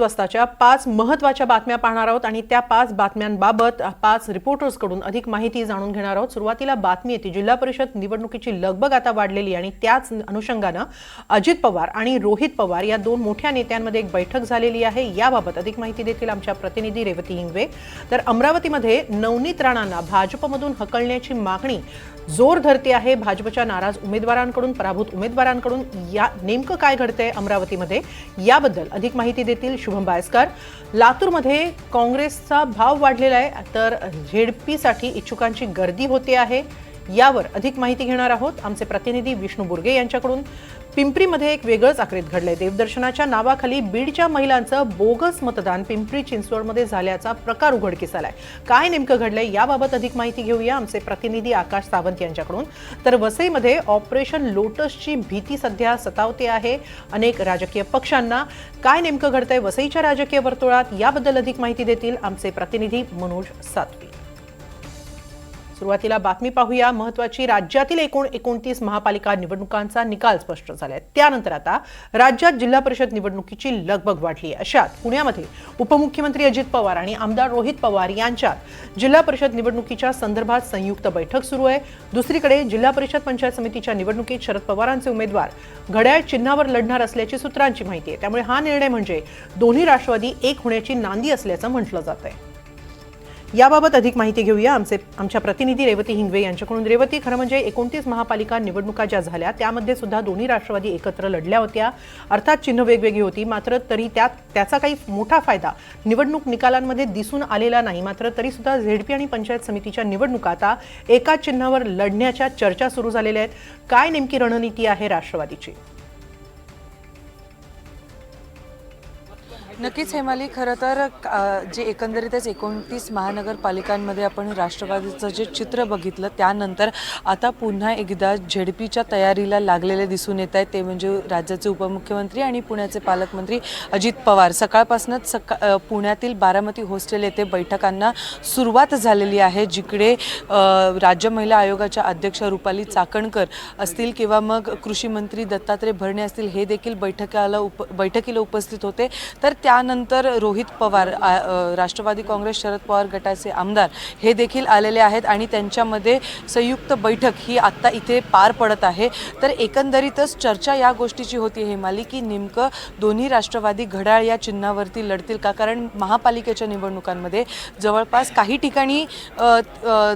वाजताच्या 5 महत्त्वाच्या बातम्या पाहणार आहोत आणि त्या 5 बातम्यांबाबत 5 रिपोर्टर्सकडून अधिक माहिती जाणून घेणार आहोत। सुरुवातीला बातमी येते जिल्हा परिषद निवडणुकीची लगबग आता वाढलेली आणि त्याच अनुषंगाने अजित पवार आणि रोहित पवार या दोन मोठ्या नेत्यांमध्ये एक बैठक झालेली आहे। याबाबत अधिक माहिती देतील आमच्या प्रतिनिधी रेवती हिंगवे। तर अमरावतीमध्ये नवनीत राणांना भाजपमधून हकलण्याची मागणी जोर धरते आहे। भाजपच्या नाराज उमेदवारांकडून पराभूत उमेदवारांकडून या नेमकं काय घडतंय अमरावतीमध्ये याबद्दल अधिक माहिती देतील शुभम बायस्कर। लातूरमध्ये काँग्रेसचा भाव वाढलेला आहे तर झेडपीसाठी इच्छुकांची गर्दी होते आहे। यावर अधिक माहिती घेणार आहोत आमचे प्रतिनिधी विष्णू बुर्गे यांच्याकडून। पिंपरीमध्ये एक वेगळंच आकृती घडलंय। देवदर्शनाच्या नावाखाली बीडच्या महिलांचं बोगस मतदान पिंपरी चिंचवडमध्ये झाल्याचा प्रकार उघडकीस आलाय। काय नेमकं घडलंय याबाबत अधिक माहिती घेऊया आमचे प्रतिनिधी आकाश सावंत यांच्याकडून। तर वसईमध्ये ऑपरेशन लोटसची भीती सध्या सतावते आहे अनेक राजकीय पक्षांना। काय नेमकं घडतंय वसईच्या राजकीय वर्तुळात याबद्दल अधिक माहिती देतील आमचे प्रतिनिधी मनोज सातवी। सुरुवातीला बातमी पाहूया महत्त्वाची। राज्यातील एकूण 29 महापालिका निवडणुकांचा निकाल स्पष्ट झालाय। त्यानंतर आता राज्यात जिल्हा परिषद निवडणुकीची लगबग वाढली आहे। अशात पुण्यामध्ये उपमुख्यमंत्री अजित पवार आणि आमदार रोहित पवार यांच्यात जिल्हा परिषद निवडणुकीच्या संदर्भात संयुक्त बैठक सुरू आहे। दुसरीकडे जिल्हा परिषद पंचायत समितीच्या निवडणुकीत शरद पवारांचे उमेदवार घड्याळ चिन्हावर लढणार असल्याची सूत्रांची माहिती आहे। त्यामुळे हा निर्णय म्हणजे दोन्ही राष्ट्रवादी एक होण्याची नांदी असल्याचं म्हटलं जात आहे। याबाबत अधिक माहिती घेऊया आमच्या प्रतिनिधी रेवती हिंगवे यांच्याकडून। रेवती, खरं म्हणजे 29 महापालिका निवडणुका ज्या झाल्या त्यामध्ये सुद्धा दोन्ही राष्ट्रवादी एकत्र लढल्या होत्या। अर्थात चिन्ह वेगवेगळी होती मात्र तरी त्याचा काही मोठा फायदा निवडणूक निकालांमध्ये दिसून आलेला नाही। मात्र तरी सुद्धा झेडपी आणि पंचायत समितीच्या निवडणुका आता एकाच चिन्हावर लढण्याच्या चर्चा सुरू झालेल्या आहेत। काय नेमकी रणनीती आहे राष्ट्रवादीची? नक्कीच हेमाली, खरं तर जे एकंदरीतच 29 महानगरपालिकांमध्ये आपण राष्ट्रवादीचं जे चित्र बघितलं त्यानंतर आता पुन्हा एकदा झेडपीच्या तयारीला लागलेले दिसून येत आहेत। ते म्हणजे राज्याचे उपमुख्यमंत्री आणि पुण्याचे पालकमंत्री अजित पवार। सकाळपासूनच पुण्यातील बारामती हॉस्टेल येथे बैठकांना सुरुवात झालेली आहे, जिकडे राज्य महिला आयोगाच्या अध्यक्ष रुपाली चाकणकर असतील किंवा मग कृषी मंत्री दत्तात्रय भरणे असतील, हे देखील बैठकीला उपस्थित होते। तर त्यानंतर रोहित पवार राष्ट्रवादी काँग्रेस शरद पवार गटाचे आमदार हे देखील आलेले आहेत आणि त्यांच्यामध्ये संयुक्त बैठक ही आत्ता इथे पार पडत आहे। तर एकंदरीतच चर्चा या गोष्टीची होती हेमाली की नेमकं दोन्ही राष्ट्रवादी घड्याळ या चिन्हावरती लढतील का? कारण महापालिकेच्या निवडणुकांमध्ये जवळपास काही ठिकाणी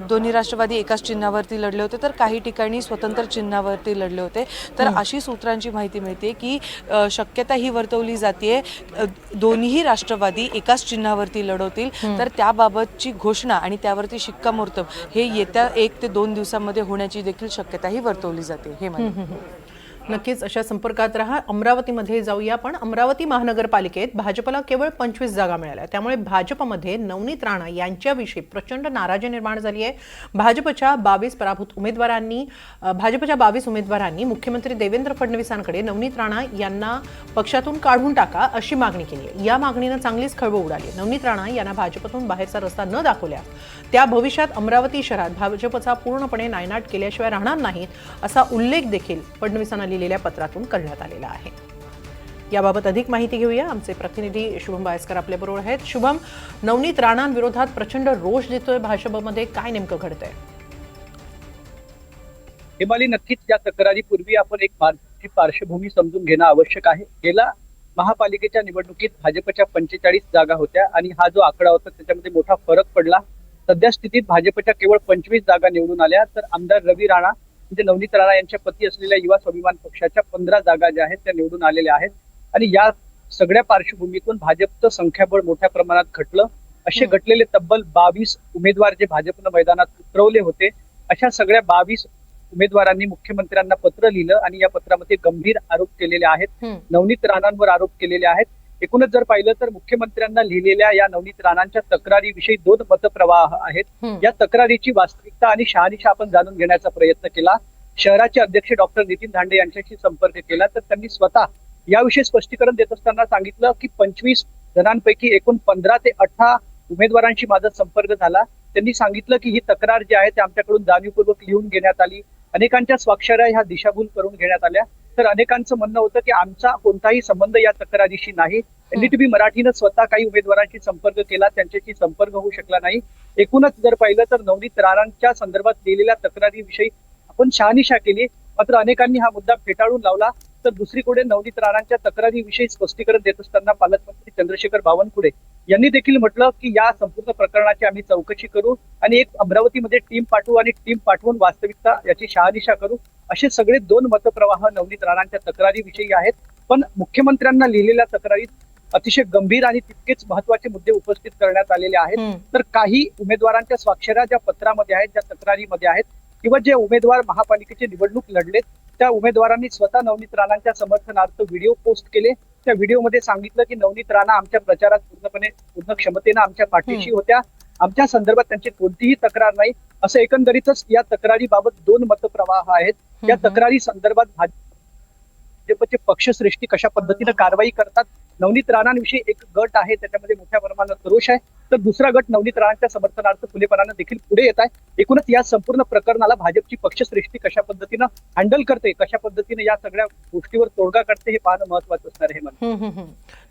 दोन्ही राष्ट्रवादी एकाच चिन्हावरती लढले होते तर काही ठिकाणी स्वतंत्र चिन्हावरती लढले होते। तर अशी सूत्रांची माहिती मिळते की शक्यता ही वर्तवली जाते दोन्ही राष्ट्रवादी एकाच चिन्हावरती लढवतील। तर त्याबाबतची घोषणा आणि त्यावरती शिक्कामोर्तब हे येत्या 1 ते 2 दिवसांमध्ये होण्याची देखील शक्यताही वर्तवली जाते। हे नक्कीच अशा संपर्कात रहा। अमरावतीमध्ये जाऊया आपण। अमरावती महानगरपालिकेत भाजपला केवळ 25 जागा मिळाल्या, त्यामुळे भाजपमध्ये नवनीत राणा यांच्याविषयी प्रचंड नाराजी निर्माण झाली आहे। भाजपच्या 22 उमेदवारांनी मुख्यमंत्री देवेंद्र फडणवीसांकडे नवनीत राणा यांना पक्षातून काढून टाका अशी मागणी केली आहे। या मागणीने चांगलीच खळबळ उडाली। नवनीत राणा यांना भाजपतून बाहेरचा रस्ता न दाखवल्यास त्या भविष्यात अमरावती शहरात भाजपचा पूर्णपणे नायनाट केल्याशिवाय राहणार नाहीत असा उल्लेख देखील फडणवीसांना लिहिलेल्या पत्रातून करण्यात आलेला आहे। याबाबत अधिक माहिती घेऊया आमचे प्रतिनिधी शुभम बायस्कर आपल्या बरोबर आहेत। शुभम, नवनीत राणांविरोधात प्रचंड रोष दिसतोय भाजपमध्ये, काय नेमकं घडतंय? हेमाली, नक्कीच या तक्रारीपूर्वी आपण एक पार्श्वभूमी समजून घेणं आवश्यक आहे। गेल्या महापालिकेच्या निवडणुकीत भाजपच्या 45 जागा होत्या आणि हा जो आकडा होता त्याच्यामध्ये मोठा फरक पडला। सध्या स्थितीत भाजपच्या केवळ 25 जागा निवडून आल्या तर आमदार रवी राणा म्हणजे नवनीत राणा यांच्या पती असलेल्या युवा स्वाभिमान पक्षाच्या 15 जागा ज्या आहेत त्या निवडून आलेल्या आहेत। आणि या सगळ्या पार्श्वभूमीतून भाजपचं संख्याबळ मोठ्या प्रमाणात घटलं। असे घटलेले तब्बल 22 उमेदवार जे भाजपनं मैदानात उतरवले होते, अशा सगळ्या 22 उमेदवारांनी मुख्यमंत्र्यांना पत्र लिहिलं आणि या पत्रामध्ये गंभीर आरोप केलेले आहेत। नवनीत राणांवर आरोप केलेले आहेत। एकूणच जर पाहिलं तर मुख्यमंत्र्यांना लिहिलेल्या या नवनीत राणांच्या तक्रारीविषयी 2 मतप्रवाह आहेत। या तक्रारीची वास्तविकता आणि शहानिशा आपण जाणून घेण्याचा प्रयत्न केला। शहराचे अध्यक्ष डॉक्टर नितीन धांडे यांच्याशी संपर्क केला तर त्यांनी स्वतः याविषयी स्पष्टीकरण देत असताना सांगितलं की 25 जणांपैकी एकूण 15 ते 18 उमेदवारांशी माझा संपर्क झाला। त्यांनी सांगितलं की ही तक्रार जी आहे ती आमच्याकडून जाणीवपूर्वक लिहून घेण्यात आली, अनेकांच्या स्वाक्षऱ्या ह्या दिशाभूल करून घेण्यात आल्या तर अनेकांचं म्हणणं होतं की आमचा कोणताही संबंध या तक्रारीशी नाही. NDTV मराठीनं स्वतः काही उमेदवारांशी संपर्क केला, त्यांच्याशी संपर्क होऊ शकला नाही. एकूणच जर पाहिलं तर नवनीत राणांच्या संदर्भात लिहिलेल्या तक्रारीविषयी आपण शहानिशा केली, मात्र अनेकांनी हा मुद्दा फेटाळून लावला. तर दुसरीकडे नवनीत राणांच्या तक्रारीविषयी स्पष्टीकरण देत असताना पालकमंत्री चंद्रशेखर बावनकुळे यांनी देखील म्हटलं की या संपूर्ण प्रकरणाची आम्ही चौकशी करू आणि एक अमरावतीमध्ये टीम पाठवू आणि टीम पाठवून वास्तविकता याची शहानिशा करू. असे सगळे दोन मतप्रवाह नवनीत राणांच्या तक्रारीविषयी आहेत. पण मुख्यमंत्र्यांना लिहिलेल्या तक्रारीत अतिशय गंभीर आणि तितकेच महत्वाचे मुद्दे उपस्थित करण्यात आलेले आहेत. तर काही उमेदवारांच्या स्वाक्षऱ्या ज्या पत्रामध्ये आहेत, ज्या तक्रारीमध्ये आहेत, किंवा जे उमेदवार महापालिकेची निवडणूक लढलेत त्या उमेदवारांनी स्वतः नवनीत राणांच्या समर्थनार्थ व्हिडिओ पोस्ट केले. त्या व्हिडिओमध्ये सांगितलं की नवनीत राणा आमच्या प्रचारात पूर्ण क्षमतेनं आमच्या पाठीशी होत्या, आमच्या संदर्भात त्यांची कोणतीही तक्रार नाही. असं एकंदरीतच या तक्रारीबाबत दोन मतप्रवाह आहेत. या तक्रारी संदर्भात भाजपचे पक्षश्रेष्ठी कशा पद्धतीनं कारवाई करतात. नवनीत राणांविषयी एक गट आहे, त्याच्यामध्ये मोठ्या प्रमाणात रोष आहे, तर दुसरा गट नवनीत राणांच्या समर्थनार्थ खुलेपणानं देखील पुढे येत आहे. एकूणच या संपूर्ण प्रकरणाला भाजपची पक्षश्रेष्ठी कशा पद्धतीनं हँडल करते, कशा पद्धतीनं या सगळ्या गोष्टीवर तोडगा काढते हे पाहणं महत्वाचं असणार आहे. मला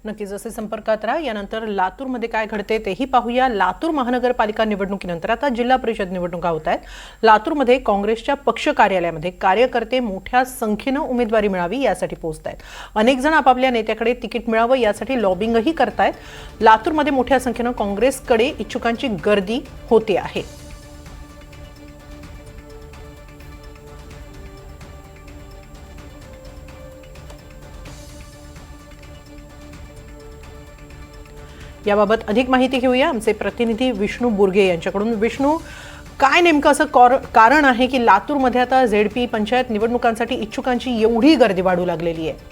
नक्कीच असे संपर्कात राहा. यानंतर लातूरमध्ये काय घडते तेही पाहूया. लातूर महानगरपालिका निवडणुकीनंतर आता जिल्हा परिषद निवडणुका होत आहेत. लातूरमध्ये काँग्रेसच्या पक्ष कार्यालयामध्ये कार्यकर्ते मोठ्या संख्येनं उमेदवारी मिळावी यासाठी पोहोचत आहेत. अनेक जण आपापल्या नेत्याकडे तिकीट मिळावं यासाठी लॉबिंगही करतायत. लातूरमध्ये मोठ्या संख्येनं काँग्रेसकडे इच्छुकांची गर्दी होते आहे. याबाबत अधिक माहिती घेऊया आमचे प्रतिनिधी विष्णू बुर्गे यांच्याकडून. विष्णू, काय नेमकं असं कारण आहे की लातूरमध्ये आता ZP पंचायत निवडणुकांसाठी इच्छुकांची एवढी गर्दी वाढू लागलेली आहे?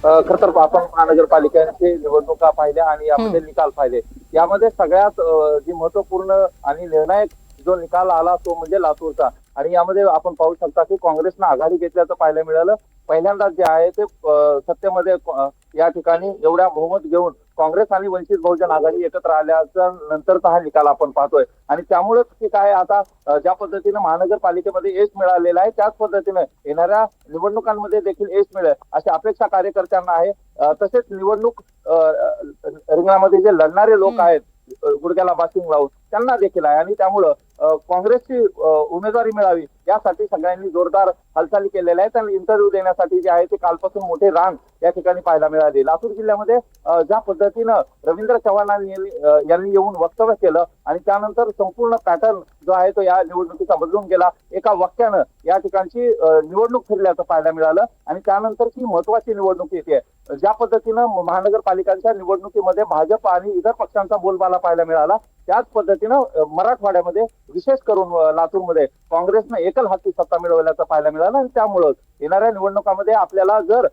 खर तर आपण महानगरपालिकांची निवडणुका पाहिल्या आणि यामध्ये निकाल पाहिले. यामध्ये सगळ्यात जी महत्वपूर्ण आणि निर्णायक जो निकाल आला तो म्हणजे लातूरचा. आणि यामध्ये आपण पाहू शकता की काँग्रेसनं आघाडी घेतल्याचं पाहायला मिळालं. पहिल्यांदाच जे आहे ते सत्तेमध्ये या ठिकाणी एवढ्या बहुमत घेऊन काँग्रेस आणि वंचित बहुजन आघाडी एकत्र आल्याच्या नंतरचा हा निकाल आपण पाहतोय. आणि त्यामुळेच की काय आता ज्या पद्धतीनं महानगरपालिकेमध्ये यश मिळालेला आहे त्याच पद्धतीनं येणाऱ्या निवडणुकांमध्ये देखील यश मिळेल अशी अपेक्षा कार्यकर्त्यांना आहे. तसेच निवडणूक रिंगणामध्ये जे लढणारे लोक आहेत गुडघ्याला बाशिंग लावून त्यांना देखील आहे. आणि त्यामुळं काँग्रेसची उमेदवारी मिळावी यासाठी सगळ्यांनी जोरदार हालचाली केलेल्या आहेत. आणि इंटरव्ह्यू देण्यासाठी जे आहे ते कालपासून मोठे रांग या ठिकाणी पाहायला मिळाले. लातूर जिल्ह्यामध्ये ज्या पद्धतीनं रवींद्र चव्हाणांनी येऊन वक्तव्य केलं आणि त्यानंतर संपूर्ण पॅटर्न जो आहे तो या निवडणुकीचा बदलून गेला. एका वाक्यानं या ठिकाणची निवडणूक फिरल्याचं पाहायला मिळालं. आणि त्यानंतरची महत्वाची निवडणूक येते. ज्या पद्धतीनं महानगरपालिकांच्या निवडणुकीमध्ये भाजप आणि इतर पक्षांचा बोलबाला पाहायला मिळाला त्याच पद्धतीनं मराठवाड्यामध्ये विशेष करून लातूरमध्ये काँग्रेसनं एकल हाती सत्ता मिळवल्याचं पाहायला मिळालं. आणि त्यामुळं येणाऱ्या निवडणुकामध्ये आपल्याला जर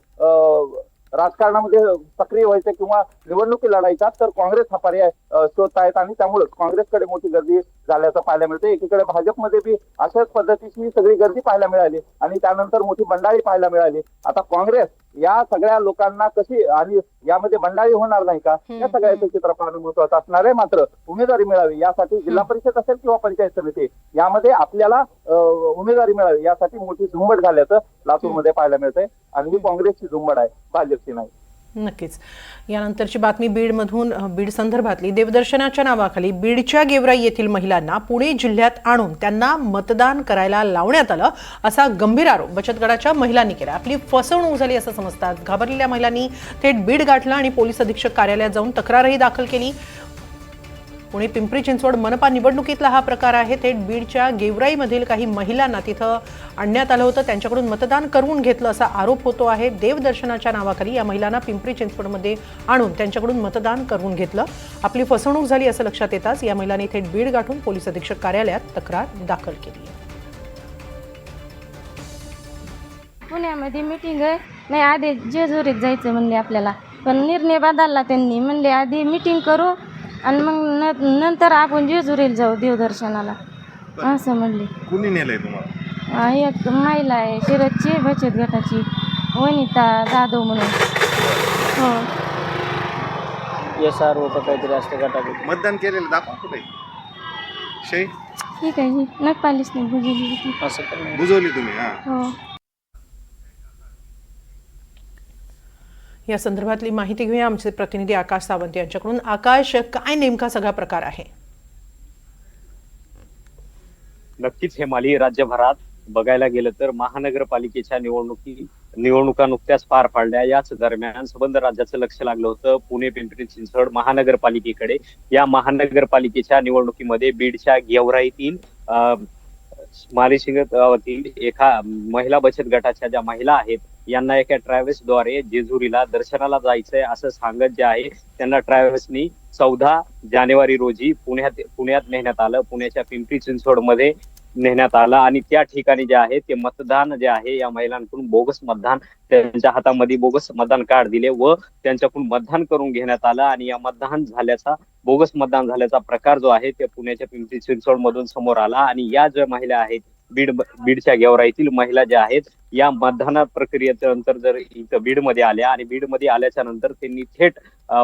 राजकारणामध्ये सक्रिय व्हायचं किंवा निवडणुकी लढायच्या तर काँग्रेस हा पर्याय शोधतायत. आणि त्यामुळे काँग्रेसकडे मोठी गर्दी झाल्याचं पाहायला मिळते. एकीकडे भाजपमध्ये बी अशाच पद्धतीची सगळी गर्दी पाहायला मिळाली आणि त्यानंतर मोठी बंडाळी पाहायला मिळाली. आता काँग्रेस या सगळ्या लोकांना कशी आणि यामध्ये बंडाळी होणार नाही का या सगळ्याचं चित्र पाहणं महत्वाचं असणार आहे. मात्र उमेदवारी मिळावी यासाठी जिल्हा परिषद असेल किंवा पंचायत समिती यामध्ये आपल्याला उमेदवारी मिळावी यासाठी मोठी झुंबड झाल्याचं लातूरमध्ये पाहायला मिळतंय. आणि ही काँग्रेसची झुंबड आहे, भाजपची नाही. नक्कीच. यानंतरची बातमी बीडमधून. बीड संदर्भातली. देवदर्शनाच्या नावाखाली बीडच्या गेवराई येथील महिलांना पुणे जिल्ह्यात आणून त्यांना मतदान करायला लावण्यात आलं असा गंभीर आरोप बचत गटाच्या महिलांनी केला. आपली फसवणूक झाली असं समजतात घाबरलेल्या महिलांनी थेट बीड गाठला आणि पोलीस अधीक्षक कार्यालयात जाऊन तक्रारही दाखल केली. पुणे पिंपरी चिंचवड मनपा निवडणुकीतला हा प्रकार आहे. थेट बीडच्या गेवराईमधील काही महिलांना तिथं आणण्यात आलं होतं, त्यांच्याकडून मतदान करून घेतलं असा आरोप होतो आहे. देवदर्शनाच्या नावाखाली या महिलांना पिंपरी चिंचवडमध्ये आणून त्यांच्याकडून मतदान करून घेतलं. आपली फसवणूक झाली असं लक्षात येताच या महिलांनी थेट बीड गाठून पोलीस अधीक्षक कार्यालयात तक्रार दाखल केली. पुण्यामध्ये मीटिंग आहे नाही, आधी जेजुरीत जायचं म्हणले आपल्याला, पण निर्णय बदलला त्यांनी. म्हणले आधी मीटिंग करू आणि मग नंतर आपण जेजुरीला जाऊ देवदर्शनाला असं म्हणले. कुणी नेलंय तुम्हाला? एक महिला आहे शिरतची बचत गटाची वनिता जाधव म्हणून. हो SR होतं काहीतरी असतं गटाकडे. मतदान केलेलं दाखवा कुठे शै ठीक आहे. नगपालीच नाही बुजवली असं काय नाही. बुजवली तुम्ही? हा. हो या संदर्भातली माहिती घेऊया आमचे प्रतिनिधी आकाश सावंत यांच्याकडून. आकाश, काय नेमका सगळा प्रकार आहे? नक्कीच हेमाली, राज्यभरात बघायला गेलं तर महानगरपालिकेच्या निवडणुका नुकत्याच पार पडल्या. याच दरम्यान संबंध राज्याचं लक्ष लागलं होतं पुणे पिंपरी चिंचवड महानगरपालिकेकडे. या महानगरपालिकेच्या निवडणुकीमध्ये बीडच्या गेवराईतील मालीशिंग गावातील एका महिला बचत गटाच्या ज्या महिला आहेत यांना एका ट्रॅव्हल्सद्वारे जेजुरीला दर्शनाला जायचंय असं सांगत जे आहे त्यांना ट्रॅव्हल्सनी 14 जानेवारी रोजी पुण्यात नेण्यात आलं. पुण्याच्या पिंपरी चिंचवड मध्ये नेण्यात आलं आणि त्या ठिकाणी जे आहे ते मतदान जे आहे या महिलांकडून बोगस मतदान, त्यांच्या हातामध्ये बोगस मतदान कार्ड दिले व त्यांच्याकडून मतदान करून घेण्यात आलं आणि या बोगस मतदान झाल्याचा प्रकार जो आहे ते पुण्याच्या पिंपरी चिंचवड मधून समोर आला. आणि या ज्या महिला आहेत बीडच्या गेवराईतील महिला ज्या आहेत या मतदान प्रक्रियेच्या नंतर जर इथं बीडमध्ये आल्या आणि बीडमध्ये आल्याच्या नंतर त्यांनी थेट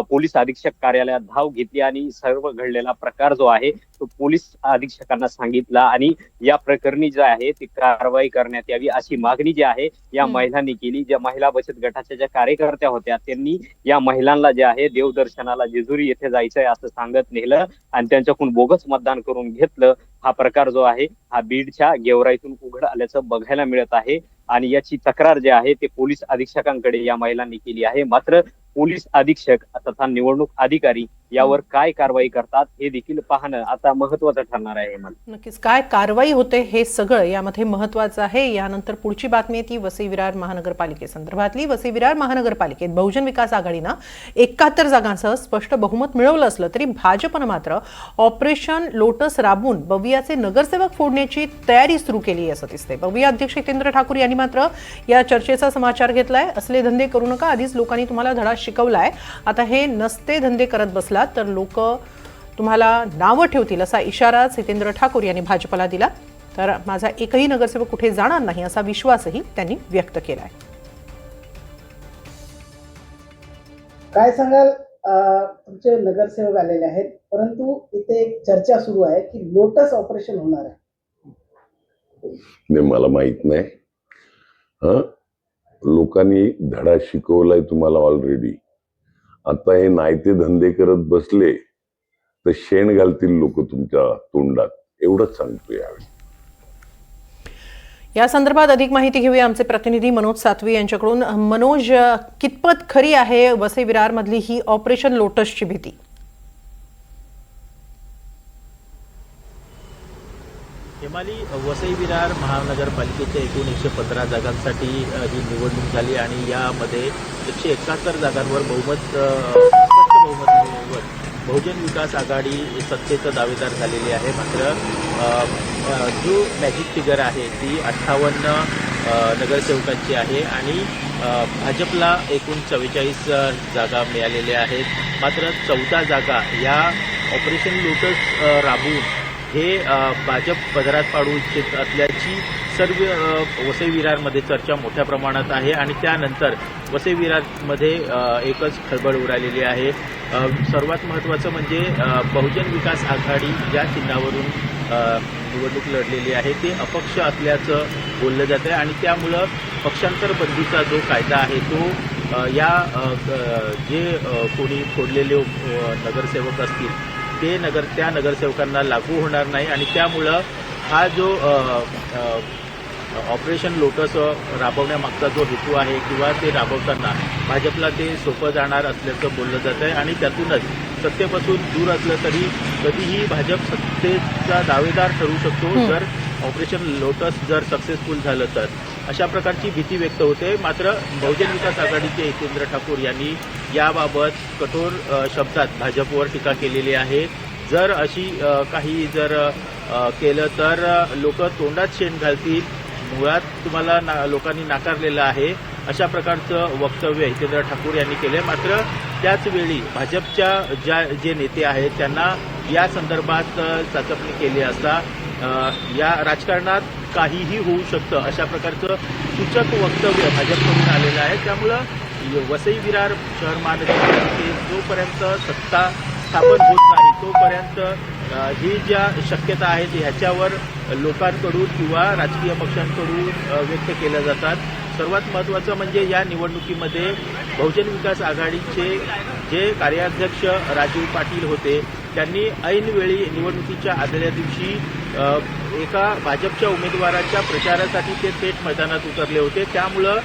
पोलीस अधीक्षक कार्यालयात धाव घेतली आणि सर्व घडलेला प्रकार जो आहे तो पोलीस अधीक्षकांना सांगितला आणि या प्रकरणी जे आहे ती कारवाई करण्यात यावी अशी मागणी जी आहे या महिलांनी केली. ज्या महिला बचत गटाच्या ज्या कार्यकर्त्या होत्या त्यांनी या महिलांना जे आहे देवदर्शनाला जेजुरी येथे जायचंय असं सांगत नेलं आणि त्यांच्याकडून बोगस मतदान करून घेतलं. हा प्रकार जो आहे हा बीडच्या गेवराईतून उघड आल्याचं बघायला मिळत आहे आणि याची तक्रार जी आहे ते पोलीस अधीक्षकांकडे या महिलांनी केली आहे. मात्र पोलीस अधीक्षक तथा निवडणूक अधिकारी यावर काय कारवाई करतात हे देखील पाहणं आता महत्वाचं ठरणार आहे. नक्कीच काय कारवाई होते हे सगळं यामध्ये महत्वाचं आहे. यानंतर पुढची बातमी आहे ती वसई विरार महानगरपालिकेसंदर्भातली. वसई विरार महानगरपालिकेत बहुजन विकास आघाडीनं 71 जागांसह स्पष्ट बहुमत मिळवलं असलं तरी भाजपनं मात्र ऑपरेशन लोटस राबवून बवियाचे नगरसेवक फोडण्याची तयारी सुरू केली असं दिसते. बविया अध्यक्ष हितेंद्र ठाकूर यांनी मात्र या चर्चेचा समाचार घेतलाय. असले धंदे करू नका, आधीच लोकांनी तुम्हाला धडा शिकवलाय, आता हे नसते धंदे करत बसला तर लोक तुम्हाला नावं ठेवतील असा इशाराच हितेंद्र ठाकूर यांनी भाजपला दिला. तर माझा एकही नगरसेवक कुठे जाणार नाही असा विश्वासही त्यांनी व्यक्त केलाय. काय सांगाल, तुमचे नगरसेवक आलेले आहेत परंतु इथे एक चर्चा सुरू आहे की लोटस ऑपरेशन होणार आहे. मला माहित नाही. लोकांनी धडा शिकवलाय तुम्हाला ऑलरेडी. आता हे नायते धंदे करत बसले तर शेण घालतील लोक तुमच्या तोंडात, एवढंच सांगतो यावेळी. या संदर्भात अधिक माहिती घेऊया आमचे प्रतिनिधी मनोज सातवी यांच्याकडून. मनोज, कितपत खरी आहे वसई विरार मधली ही ऑपरेशन लोटसची भीती? हेमाली, वसई विरार महानगरपालिकेच्या एकूण 115 जागांसाठी ही निवडणूक झाली आणि यामध्ये 171 जागांवर स्पष्ट बहुमत मिळवत बहुजन विकास आघाडी सत्तेचं दावेदार झालेली आहे. मात्र जो मॅजिक फिगर आहे ती 58 नगरसेवकांची आहे आणि भाजपला एकूण 44 जागा मिळालेल्या आहेत. मात्र 14 जागा या ऑपरेशन लोटस राबवून हे भाजप पदरात पाडू इच्छित असल्याची सर्व वसई विरारमध्ये चर्चा मोठ्या प्रमाणात आहे आणि त्यानंतर वसई विरारमध्ये एकच खळबळ उडालेली आहे. सर्वात महत्त्वाचं म्हणजे बहुजन विकास आघाडी ज्या चिन्हावरून निवडणूक लढलेली आहे ते अपक्ष असल्याचं बोललं जातं आहे आणि त्यामुळं पक्षांतर बंदीचा जो कायदा आहे तो या जे कोणी फोडलेले नगरसेवक असतील त्या नगरसेवकांना लागू होणार नाही आणि त्यामुळं हा जो ऑपरेशन लोटस राबवण्यामागचा जो हेतू आहे किंवा ते राबवताना भाजपला ते सोपं जाणार असल्याचं बोललं जात आहे आणि त्यातूनच सत्तेपासून दूर असलं तरी कधीही भाजप सत्तेचा दावेदार ठरू शकतो जर ऑपरेशन लोटस जर सक्सेसफुल झालं तर, अशा प्रकारची भीती व्यक्त होते. मात्र बहुजन विकास आघाडीचे हितेंद्र ठाकूर यांनी याबाबत कठोर शब्दात भाजपवर टीका केलेली आहे. जर अशी काही जर केलं तर लोक तोंडात शेण घालतील, मुळात तुम्हाला लोकांनी नाकारलेलं आहे, अशा प्रकारचं वक्तव्य हितेंद्र ठाकूर यांनी केलं. मात्र त्याचवेळी भाजपच्या जे नेते आहेत त्यांना या संदर्भात चाचपणी केली असता या राजकारणात काहीही होऊ शकतं अशा प्रकारचं सूचक वक्तव्य भाजपकडून आलेलं आहे. त्यामुळं वसई विरार शहर महानगरपालिकेत जोपर्यंत सत्ता स्थापन होत नाही तोपर्यंत ही ज्या शक्यता आहेत ह्याच्यावर लोकांकडून किंवा राजकीय पक्षांकडून व्यक्त केल्या जातात सर्वात महत्त्वाचं म्हणजे या निवडणुकीमध्ये बहुजन विकास आघाडीचे जे कार्याध्यक्ष राजीव पाटील होते त्यांनी ऐनवेळी निवडणुकीच्या आदल्या दिवशी एका भाजपच्या उमेदवाराच्या प्रचारासाठी ते थेट मैदानात उतरले होते. त्यामुळं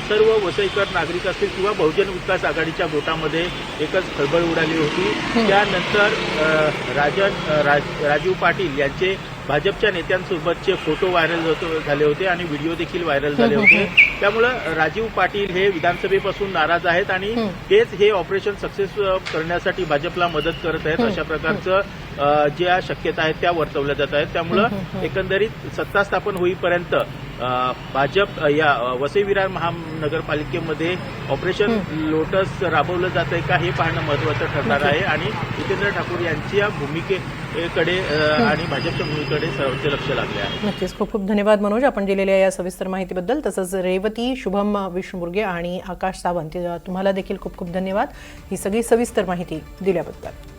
सर्व वसईकर नागरिक असतील किंवा बहुजन विकास आघाडीच्या गोटामध्ये एकच खळबळ उडाली होती. त्यानंतर राजीव पाटील यांचे भाजपच्या नेत्यांसोबतचे फोटो व्हायरल झाले होते आणि व्हिडिओ देखील व्हायरल झाले होते. त्यामुळं राजीव पाटील हे विधानसभेपासून नाराज आहेत आणि तेच हे ऑपरेशन सक्सेस करण्यासाठी भाजपला मदत करत आहेत अशा प्रकारचं ज्या शक्यता आहेत त्या वर्तवल्या जात आहेत. त्यामुळं एकंदरीत सत्ता स्थापन होईपर्यंत भाजप या वसई विरार महानगरपालिकेमध्ये ऑपरेशन लोटस राबवलं जात आहे का हे पाहणं महत्त्वाचं ठरणार आहे आणि जितेंद्र ठाकूर यांच्या भूमिकेकडे आणि भाजपच्या भूमिकेकडे सर्वांचे लक्ष लागले आहे. नक्कीच खूप खूप धन्यवाद मनोज, आपण दिलेल्या या सविस्तर माहितीबद्दल. तसंच रेवती, शुभम विष्णुबुर्गे आणि आकाश सावंत तुम्हाला देखील खूप खूप धन्यवाद ही सगळी सविस्तर माहिती दिल्याबद्दल.